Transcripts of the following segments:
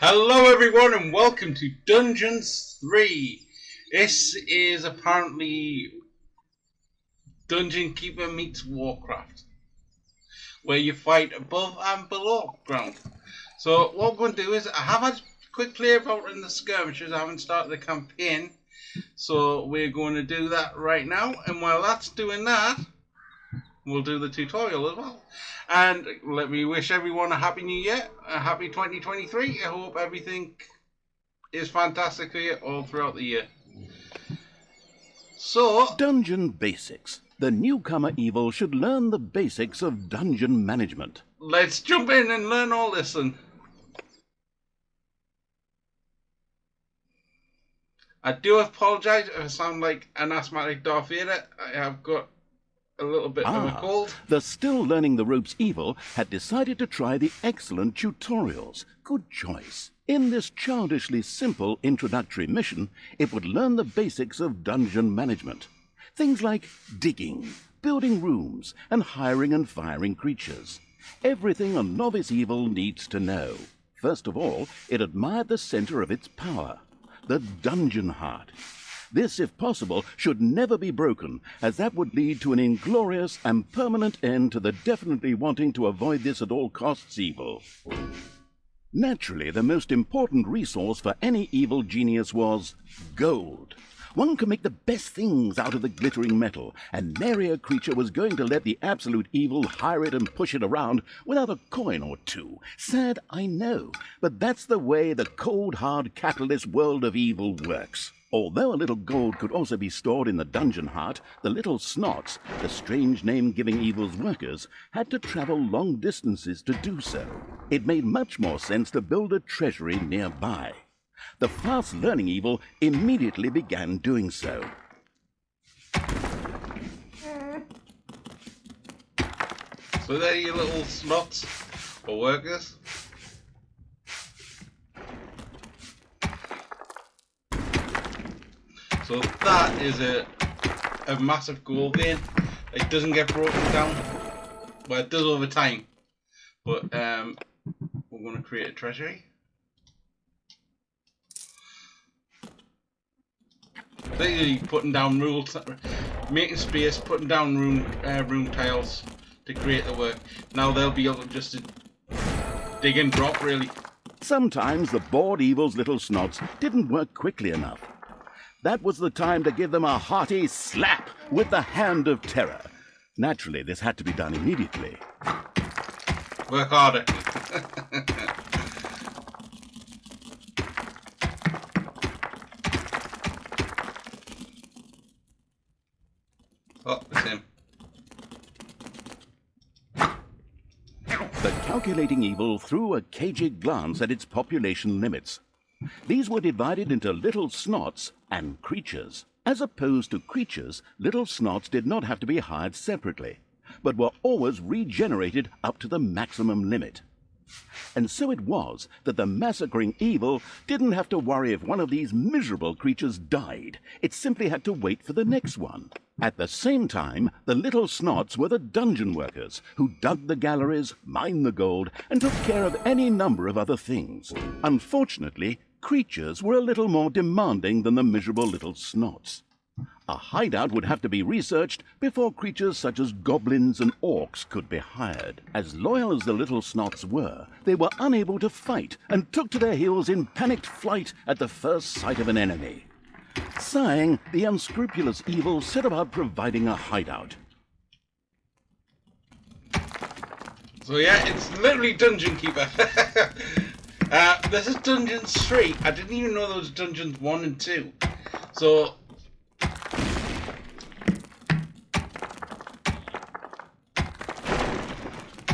Hello everyone and welcome to Dungeons 3. This is apparently Dungeon Keeper meets Warcraft, where you fight above and below ground. So what we're going to do is, I have had a quick play about in the skirmishes. I haven't started the campaign, so we're going to do that right now. And while that's doing that, we'll do the tutorial as well. And let me wish everyone a happy new year, a happy 2023. I hope everything is fantastic for you all throughout the year. So, Dungeon Basics. The newcomer evil should learn the basics of dungeon management. let's jump in and learn all this. And I do apologise if I sound like an asthmatic Darth Vader. I have got a little bit of a cold. The still learning the ropes evil had decided to try the excellent tutorials. Good choice. In this childishly simple introductory mission, it would learn the basics of dungeon management. Things like digging, building rooms, and hiring and firing creatures. Everything a novice evil needs to know. First of all, it admired the center of its power, the dungeon heart. This, if possible, should never be broken, as that would lead to an inglorious and permanent end to the definitely wanting to avoid this at all costs evil. Naturally, the most important resource for any evil genius was gold. One could make the best things out of the glittering metal, and nary a creature was going to let the absolute evil hire it and push it around without a coin or two. Sad, I know, but that's the way the cold, hard, capitalist world of evil works. Although a little gold could also be stored in the dungeon heart, the little snots, the strange name giving evil's workers, had to travel long distances to do so. It made much more sense to build a treasury nearby. The fast-learning evil immediately began doing so. So there are your little slots for workers. So that is a massive gold vein. It doesn't get broken down. Well, it does over time. But we're going to create a treasury. Basically putting down rules, making space, putting down room tiles to create the work. Now they'll be able just to dig and drop, really. Sometimes the bored evil's little snots didn't work quickly enough. That was the time to give them a hearty slap with the hand of terror. Naturally, this had to be done immediately. Work harder. Oh, it's him. The calculating evil threw a cagey glance at its population limits. These were divided into little snots and creatures. As opposed to creatures, little snots did not have to be hired separately, but were always regenerated up to the maximum limit. And so it was that the massacring evil didn't have to worry if one of these miserable creatures died. It simply had to wait for the next one. At the same time, the little snots were the dungeon workers who dug the galleries, mined the gold, and took care of any number of other things. Unfortunately, creatures were a little more demanding than the miserable little snots. A hideout would have to be researched before creatures such as goblins and orcs could be hired. As loyal as the little snots were, they were unable to fight and took to their heels in panicked flight at the first sight of an enemy. Sighing, the unscrupulous evil set about providing a hideout. So yeah, it's literally Dungeon Keeper. This is Dungeons 3. I didn't even know there was Dungeons 1 and 2. So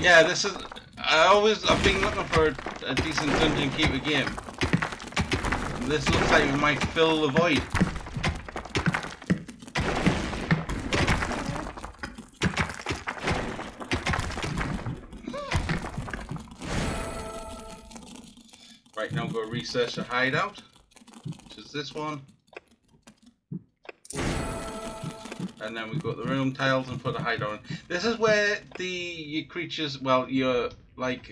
yeah, this is. I've been looking for a decent Dungeon Keeper game. This looks like it might fill the void. Right now, go research the hideout, which is this one. And then we got the room tiles and put a hideout in. This is where your creatures, well, your like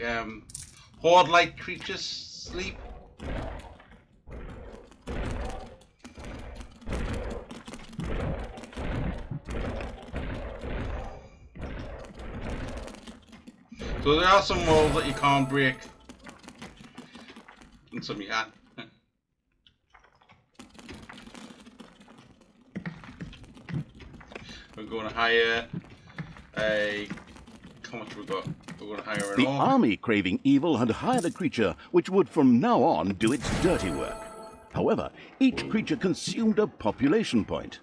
horde-like creatures sleep. So there are some walls that you can't break, and some you can. We're going to hire a... How much we got? We're going to hire an The orc. army craving evil had hired a creature which would from now on do its dirty work. However, each creature consumed a population point.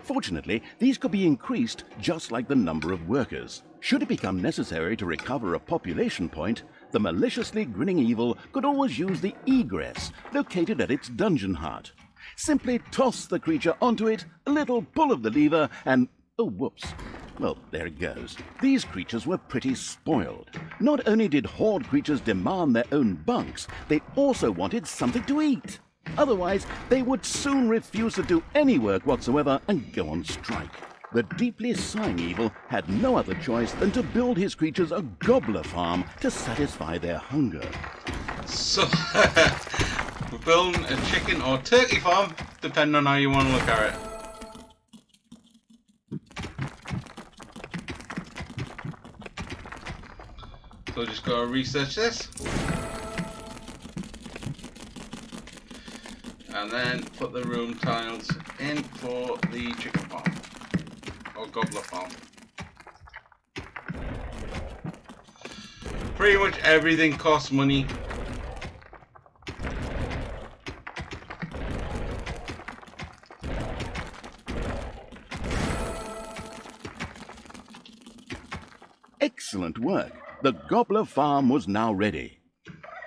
Fortunately, these could be increased just like the number of workers. Should it become necessary to recover a population point, the maliciously grinning evil could always use the egress located at its dungeon heart. Simply toss the creature onto it, a little pull of the lever, and oh, whoops. Well, there it goes. These creatures were pretty spoiled. Not only did horde creatures demand their own bunks, they also wanted something to eat. Otherwise, they would soon refuse to do any work whatsoever and go on strike. The deeply sighing evil had no other choice than to build his creatures a gobbler farm to satisfy their hunger. So, we're building a chicken or turkey farm, depending on how you want to look at it. So just gotta research this. And then put the room tiles in for the chicken farm. Or gobbler farm. Pretty much everything costs money. Excellent work. The gobbler farm was now ready.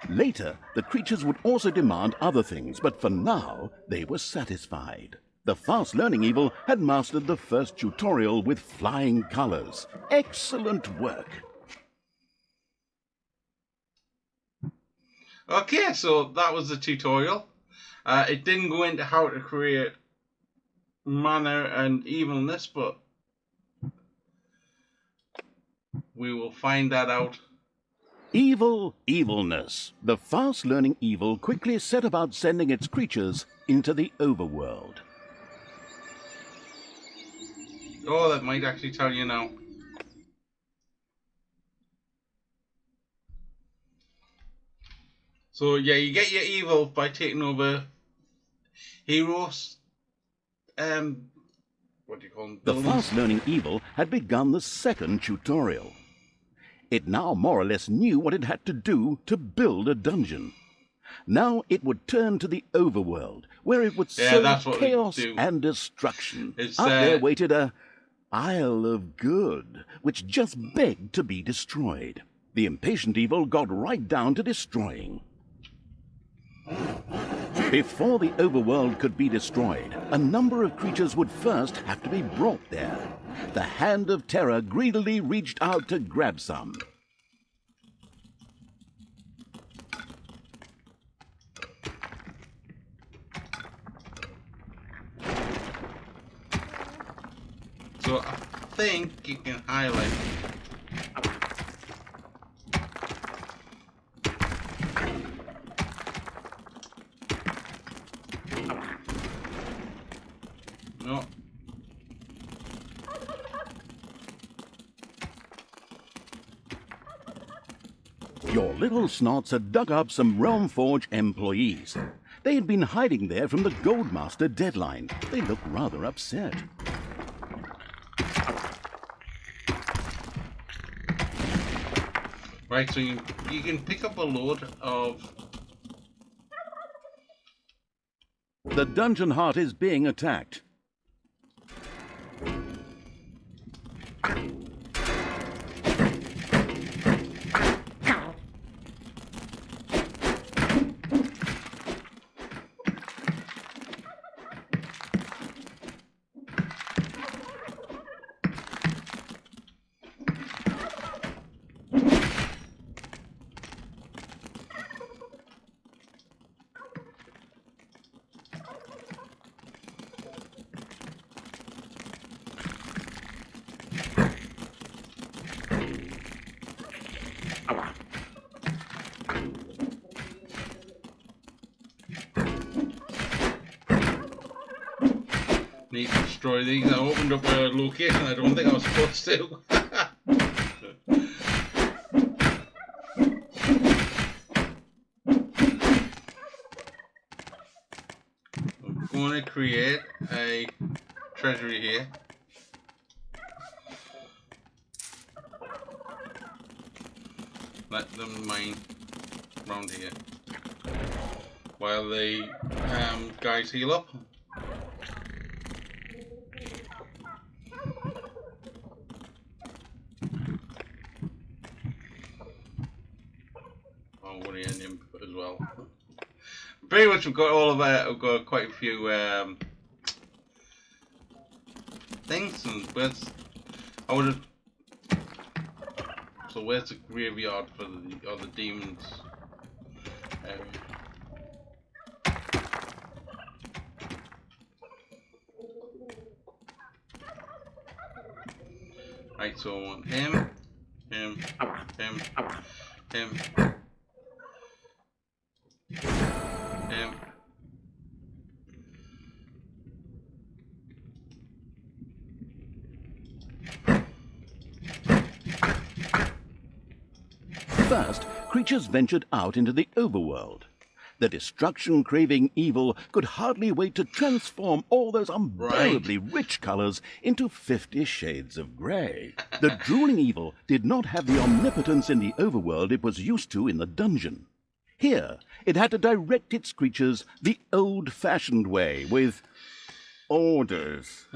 Later, the creatures would also demand other things, but for now, they were satisfied. The fast-learning evil had mastered the first tutorial with flying colors. Excellent work. Okay, so that was the tutorial. It didn't go into how to create mana and evilness, but we will find that out. Evilness. The fast-learning evil quickly set about sending its creatures into the overworld. Oh, that might actually tell you now. So yeah, you get your evil by taking over heroes. What do you call them? The Buildings. fast-learning evil had begun the second tutorial. It now more or less knew what it had to do to build a dungeon. Now it would turn to the overworld, where it would sow chaos and destruction. Up there waited a Isle of Good, which just begged to be destroyed. The impatient evil got right down to destroying. Before the overworld could be destroyed, a number of creatures would first have to be brought there. The Hand of Terror greedily reached out to grab some. So I think you can highlight. No. Your little snots had dug up some Realmforge employees. They had been hiding there from the Goldmaster deadline. They looked rather upset. Right, so you can pick up a load of... The dungeon heart is being attacked. Need to destroy these. I opened up a location I don't think I was supposed to. I'm going to create a treasury here. Let them mine around here while the guys heal up. Oh, what an him as well. Pretty much, we've got all of we've got quite a few things, and where's I would have. So where's the graveyard for the other demons area? Right, so I want him, him, him, him, him. First, creatures ventured out into the overworld. The destruction-craving evil could hardly wait to transform all those unbearably rich colors into 50 shades of grey. The drooling evil did not have the omnipotence in the overworld it was used to in the dungeon. Here, it had to direct its creatures the old-fashioned way, with orders.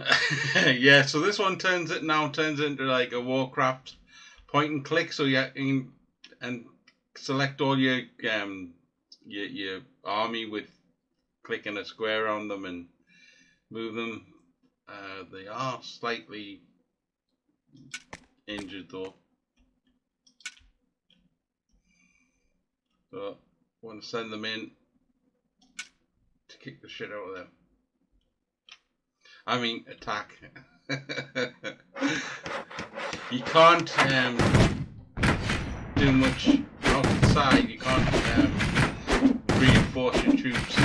Yeah, so this one turns into like a Warcraft point and click, so you can and select all your army with clicking a square on them and move them. They are slightly injured though, so I want to send them in to kick the shit out of them. I mean, attack. You can't do much outside. You can't reinforce your troops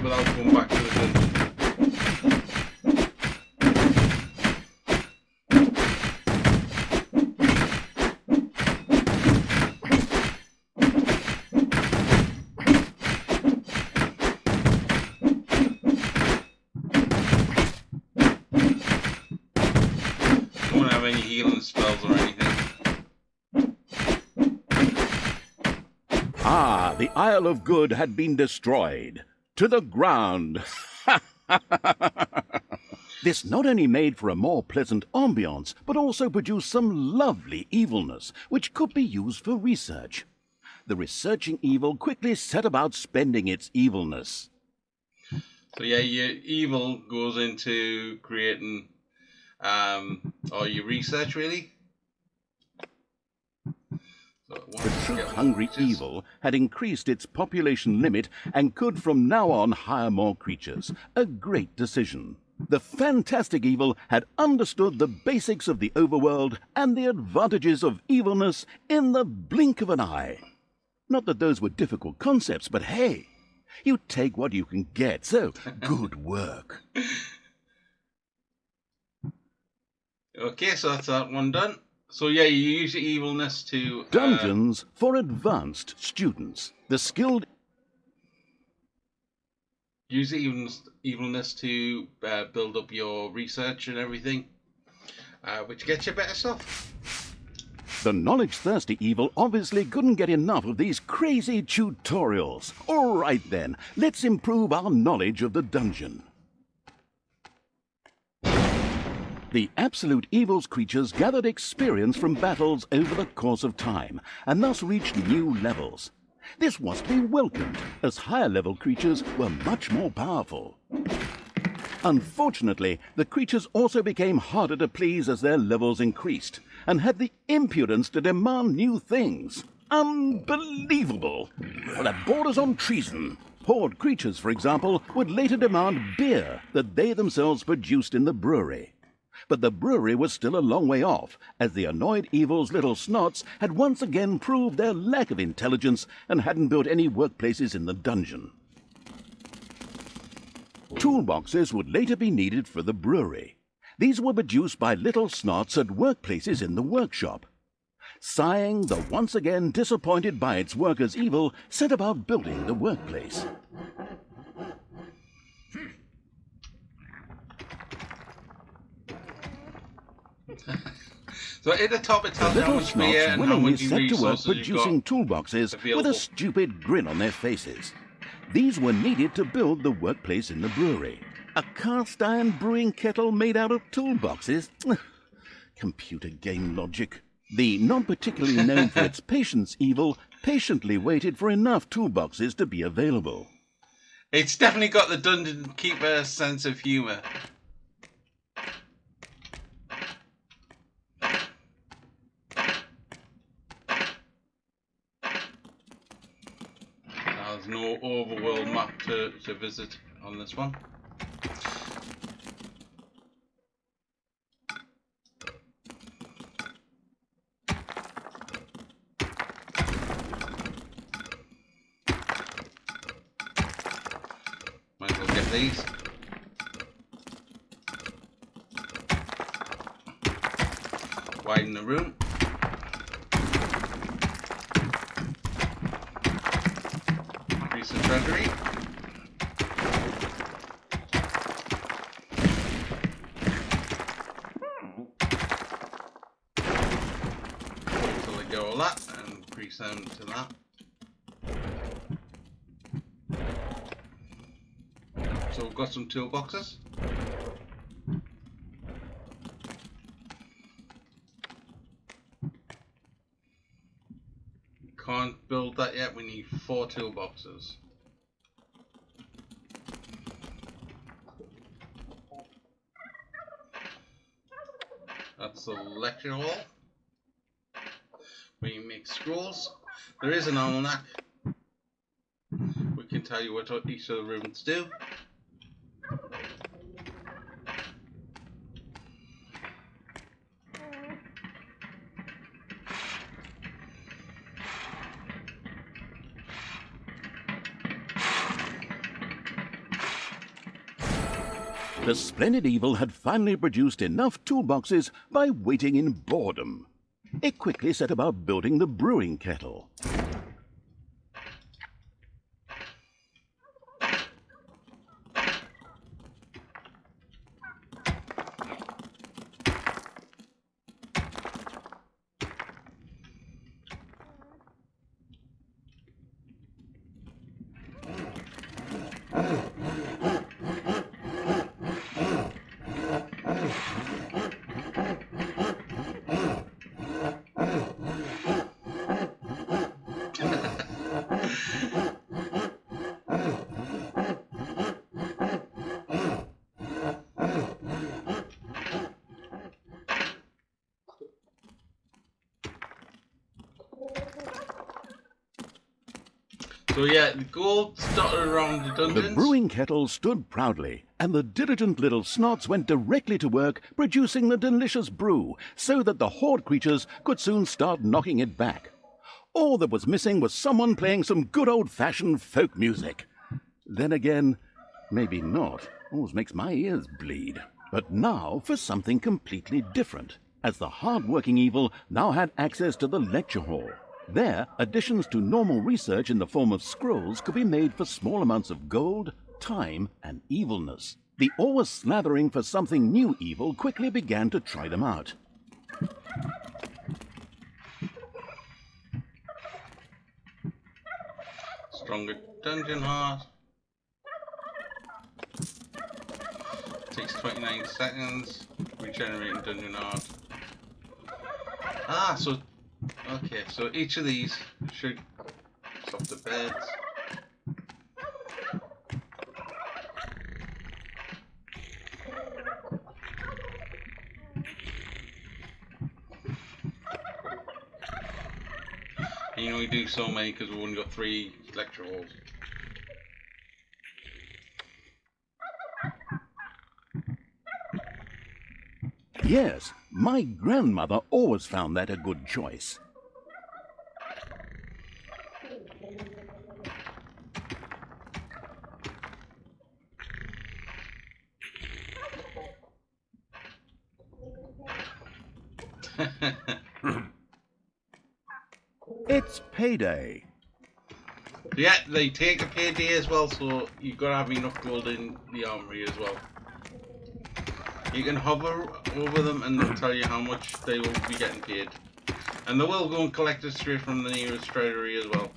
without going back to the dungeon. Don't have any healing spells or anything. Ah, the Isle of Good had been destroyed. To the ground. This not only made for a more pleasant ambiance, but also produced some lovely evilness, which could be used for research. The researching evil quickly set about spending its evilness. So yeah, your evil goes into creating, or your research really. The true hungry evil had increased its population limit and could from now on hire more creatures. A great decision. The fantastic evil had understood the basics of the overworld and the advantages of evilness in the blink of an eye. Not that those were difficult concepts, but hey, you take what you can get, so good work. Okay, so that's that one done. So yeah, you use your evilness to... Dungeons for advanced students. The skilled... Use the evilness to build up your research and everything, which gets you better stuff. The knowledge-thirsty evil obviously couldn't get enough of these crazy tutorials. All right then, let's improve our knowledge of the dungeon. The absolute evil's creatures gathered experience from battles over the course of time, and thus reached new levels. This was to be welcomed, as higher-level creatures were much more powerful. Unfortunately, the creatures also became harder to please as their levels increased, and had the impudence to demand new things. Unbelievable! Well, that borders on treason. Horde creatures, for example, would later demand beer that they themselves produced in the brewery. But the brewery was still a long way off, as the annoyed evil's little snots had once again proved their lack of intelligence and hadn't built any workplaces in the dungeon. Toolboxes would later be needed for the brewery. These were produced by little snots at workplaces in the workshop. Sighing, the once again disappointed by its workers' evil, set about building the workplace. So at the top it tells you how Little much beer snots and how willingly much set to work resources you've got. producing toolboxes with available. a stupid grin on their faces. These were needed to build the workplace in the brewery. A cast iron brewing kettle made out of toolboxes? Computer game logic. The not particularly known for its patience evil patiently waited for enough toolboxes to be available. It's definitely got the Dungeon Keeper sense of humour. There's no overworld map to visit on this one. Might as well get these. Widen the room. Increase the treasury. Until they go all that and increase them to that. So we've got some toolboxes. Can't build that yet, we need 4 toolboxes. That's the lecture hall, where you make scrolls. There is an almanac. We can tell you what each of the rooms do. The splendid evil had finally produced enough toolboxes by waiting in boredom. It quickly set about building the brewing kettle. So yeah, the gold dotted around the dungeons. The brewing kettle stood proudly, and the diligent little snots went directly to work producing the delicious brew, so that the horde creatures could soon start knocking it back. All that was missing was someone playing some good old-fashioned folk music. Then again, maybe not. Always makes my ears bleed. But now for something completely different, as the hard-working evil now had access to the lecture hall. There, additions to normal research in the form of scrolls could be made for small amounts of gold, time, and evilness. The always slathering for something new evil quickly began to try them out. Stronger dungeon heart. Takes 29 seconds. Regenerating dungeon heart. Ah, so okay, so each of these should stop the beds. And you only do so many because we've only got 3 lecture halls. Yes, my grandmother always found that a good choice. It's payday. Yeah, they take a payday as well, so you've got to have enough gold in the armory as well. You can hover over them and they'll tell you how much they will be getting paid. And they will go and collect it straight from the nearest treasury as well.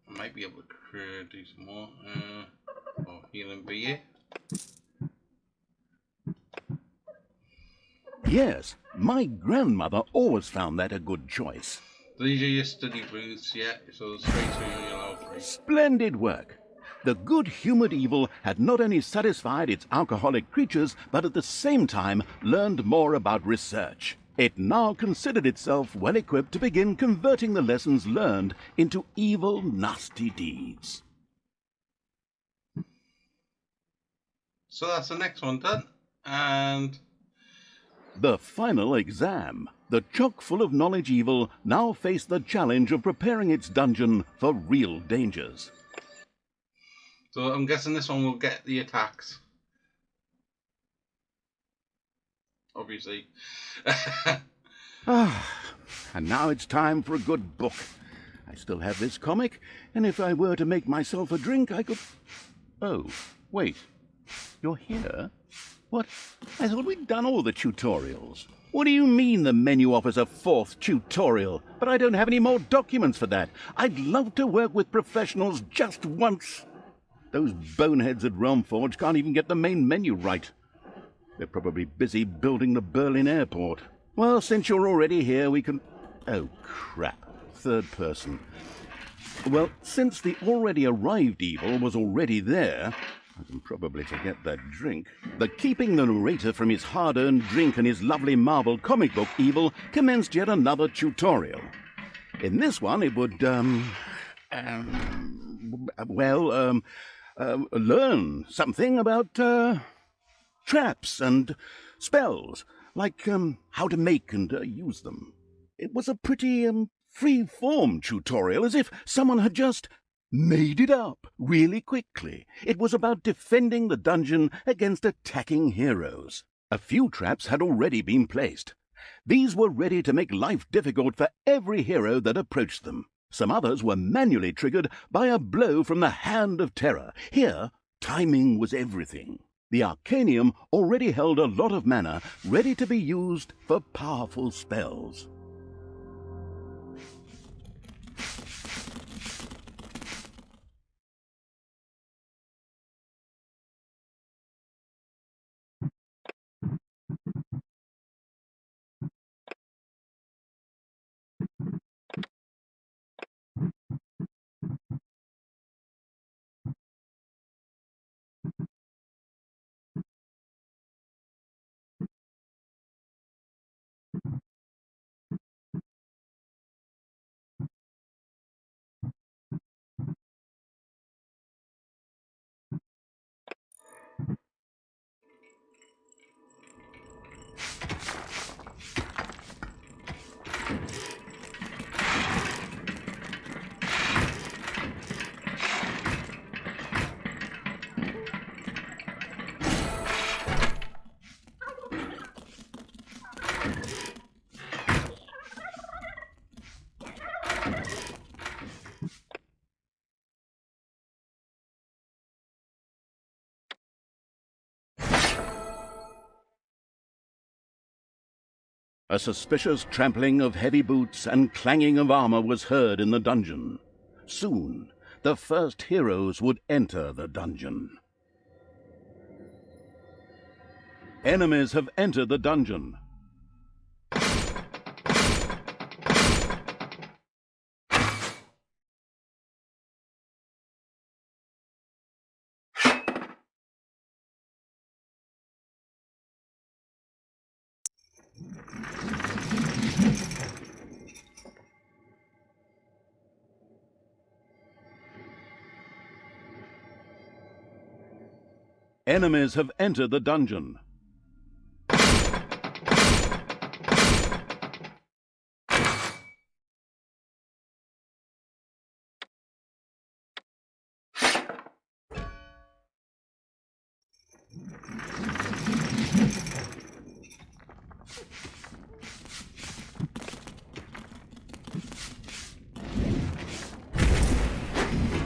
I might be able to do some more. Healing beer. Yes, my grandmother always found that a good choice. These are your study booths, yeah, so the straight to you allow free. Splendid work. The good-humoured evil had not only satisfied its alcoholic creatures, but at the same time learned more about research. It now considered itself well equipped to begin converting the lessons learned into evil, nasty deeds. So that's the next one done. And the final exam. The chock full of knowledge evil now faced the challenge of preparing its dungeon for real dangers. so I'm guessing this one will get the attacks. Obviously. And now it's time for a good book. I still have this comic, and if I were to make myself a drink, I could... Oh, wait. You're here? What? I thought we'd done all the tutorials. What do you mean the menu offers a fourth tutorial? But I don't have any more documents for that. I'd love to work with professionals just once. Those boneheads at Realmforge can't even get the main menu right. They're probably busy building the Berlin airport. Well, since you're already here, we can... Oh, crap. Third person. Well, since the already arrived evil was already there... I can probably forget that drink. The keeping the narrator from his hard-earned drink and his lovely Marvel comic book evil commenced yet another tutorial. In this one, it would, learn something about, traps and spells, like, how to make and use them. It was a pretty, free-form tutorial, as if someone had just made it up really quickly. It was about defending the dungeon against attacking heroes. A few traps had already been placed. These were ready to make life difficult for every hero that approached them. Some others were manually triggered by a blow from the Hand of Terror. Here, timing was everything. The Arcanium already held a lot of mana ready to be used for powerful spells. A suspicious trampling of heavy boots and clanging of armor was heard in the dungeon. Soon, the first heroes would enter the dungeon. Enemies have entered the dungeon. Enemies have entered the dungeon.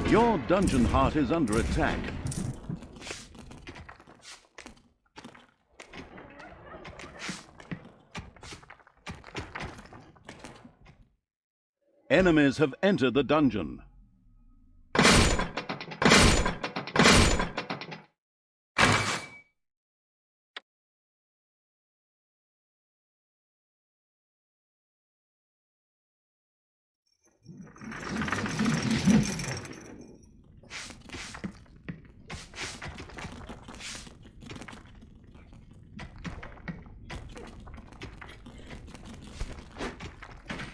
Your dungeon heart is under attack. Enemies have entered the dungeon.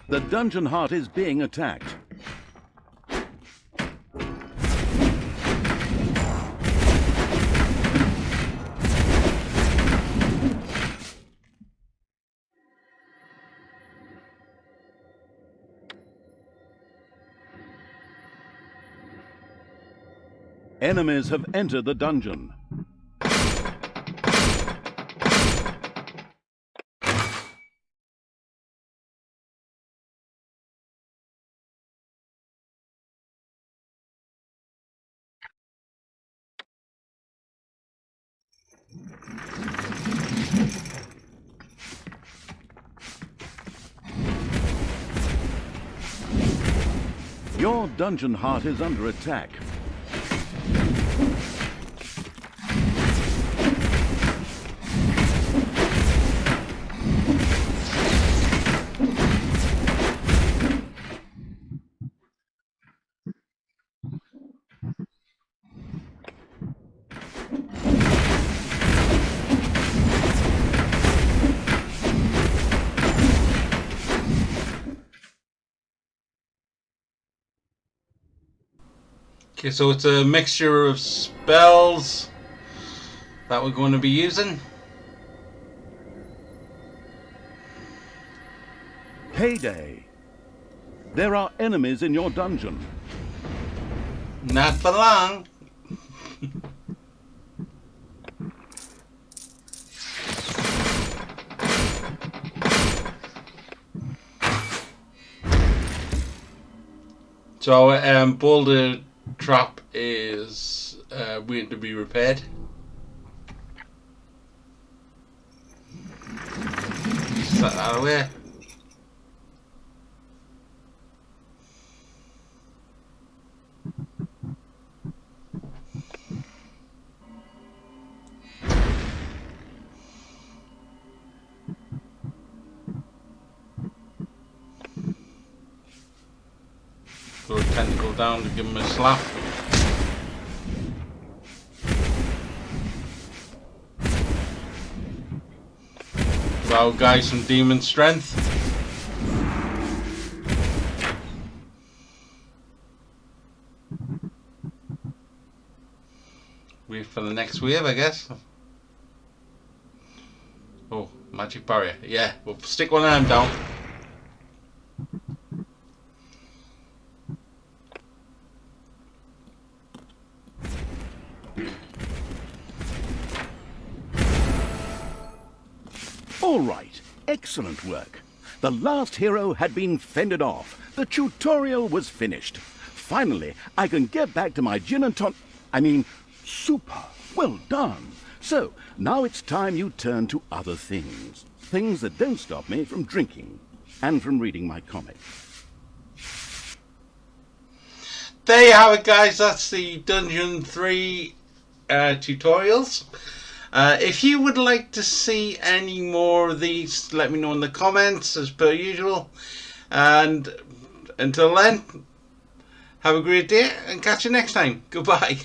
The dungeon heart is being attacked. Enemies have entered the dungeon. Your dungeon heart is under attack. Okay, so it's a mixture of spells that we're going to be using. Payday! There are enemies in your dungeon. Not for long. So boulder trap is waiting to be repaired. Set that away. Throw a tentacle down to give him a slap. Wow, guys, some demon strength. Wait for the next wave, I guess. Oh, magic barrier. Yeah, we'll stick one of them down. All right, excellent work. The last hero had been fended off. The tutorial was finished. Finally, I can get back to my gin and super. Well done. So, now it's time you turn to other things. Things that don't stop me from drinking and from reading my comics. There you have it, guys. That's the Dungeon 3 tutorials. If you would like to see any more of these, let me know in the comments as per usual. And until then, have a great day and catch you next time. Goodbye.